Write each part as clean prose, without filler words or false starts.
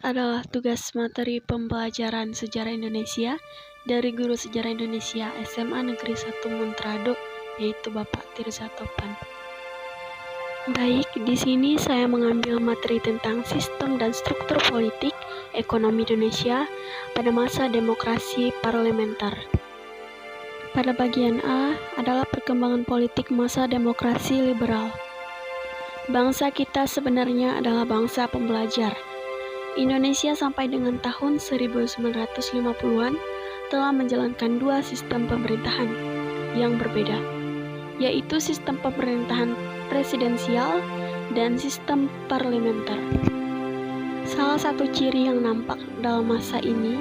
adalah tugas materi pembelajaran Sejarah Indonesia dari Guru Sejarah Indonesia SMA Negeri 1 Montrado, yaitu Bapak Tirza Topan. Baik, di sini saya mengambil materi tentang sistem dan struktur politik ekonomi Indonesia pada masa demokrasi parlementer. Pada bagian A adalah perkembangan politik masa demokrasi liberal. Bangsa kita sebenarnya adalah bangsa pembelajar. Indonesia sampai dengan tahun 1950-an telah menjalankan dua sistem pemerintahan yang berbeda, yaitu sistem pemerintahan presidensial dan sistem parlementer. Salah satu ciri yang nampak dalam masa ini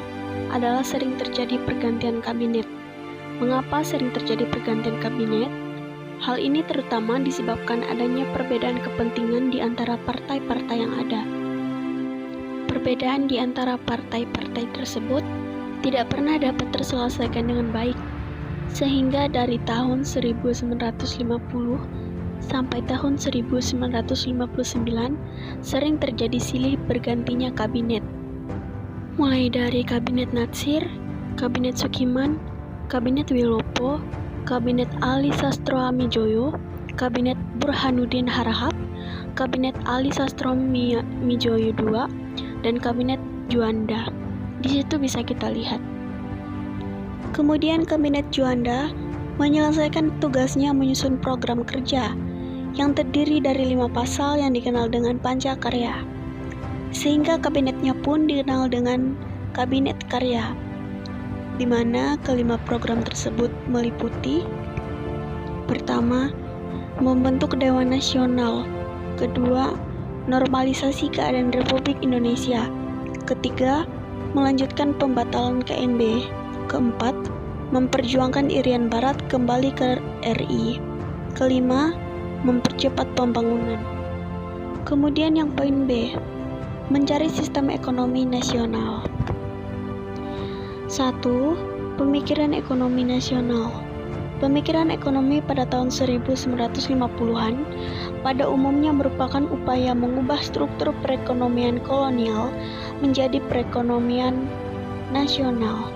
adalah sering terjadi pergantian kabinet. Mengapa sering terjadi pergantian kabinet? Hal ini terutama disebabkan adanya perbedaan kepentingan di antara partai-partai yang ada. Perbedaan di antara partai-partai tersebut tidak pernah dapat terselesaikan dengan baik, sehingga dari tahun 1950 sampai tahun 1959 sering terjadi silih bergantinya kabinet. Mulai dari kabinet Natsir, kabinet Sukiman, kabinet Wilopo, kabinet Ali Sastroamidjojo, kabinet Burhanuddin Harahap, kabinet Ali Sastroamidjojo II, dan kabinet Juanda. Di situ bisa kita lihat. Kemudian kabinet Juanda menyelesaikan tugasnya menyusun program kerja yang terdiri dari 5 pasal yang dikenal dengan Pancakarya. Sehingga kabinetnya pun dikenal dengan Kabinet Karya, di mana kelima program tersebut meliputi: pertama, membentuk Dewan Nasional; kedua, normalisasi keadaan Republik Indonesia; ketiga, melanjutkan pembatalan KMB; keempat, memperjuangkan Irian Barat kembali ke RI; kelima, mempercepat pembangunan. Kemudian yang poin B, mencari sistem ekonomi nasional. 1. Pemikiran ekonomi nasional. Pemikiran ekonomi pada tahun 1950-an pada umumnya merupakan upaya mengubah struktur perekonomian kolonial menjadi perekonomian nasional.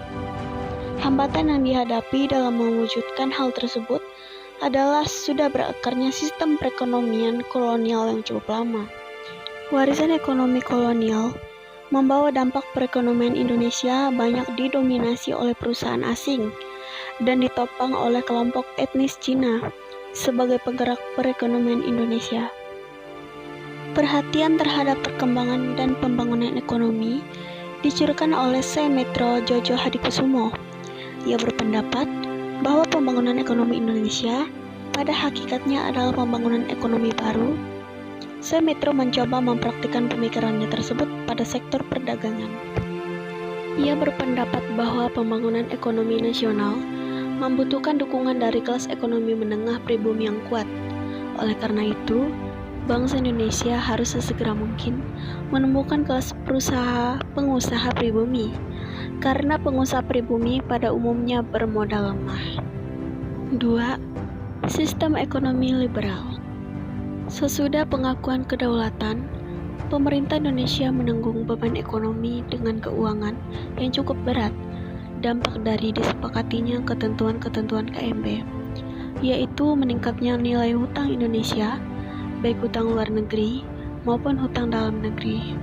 Hambatan yang dihadapi dalam mewujudkan hal tersebut adalah sudah berakarnya sistem perekonomian kolonial yang cukup lama. Warisan ekonomi kolonial membawa dampak perekonomian Indonesia banyak didominasi oleh perusahaan asing dan ditopang oleh kelompok etnis Cina sebagai penggerak perekonomian Indonesia. Perhatian terhadap perkembangan dan pembangunan ekonomi dicurahkan oleh Semetro Jojo Hadikusumo. Ia berpendapat bahwa pembangunan ekonomi Indonesia pada hakikatnya adalah pembangunan ekonomi baru. Semetro mencoba mempraktikkan pemikirannya tersebut pada sektor perdagangan. Ia berpendapat bahwa pembangunan ekonomi nasional membutuhkan dukungan dari kelas ekonomi menengah pribumi yang kuat. Oleh karena itu, bangsa Indonesia harus sesegera mungkin menemukan kelas pengusaha pribumi, karena pengusaha pribumi pada umumnya bermodal lemah. 2. Sistem ekonomi liberal. Sesudah pengakuan kedaulatan, pemerintah Indonesia menanggung beban ekonomi dengan keuangan yang cukup berat, dampak dari disepakatinya ketentuan-ketentuan KMB, yaitu meningkatnya nilai hutang Indonesia, baik hutang luar negeri maupun hutang dalam negeri.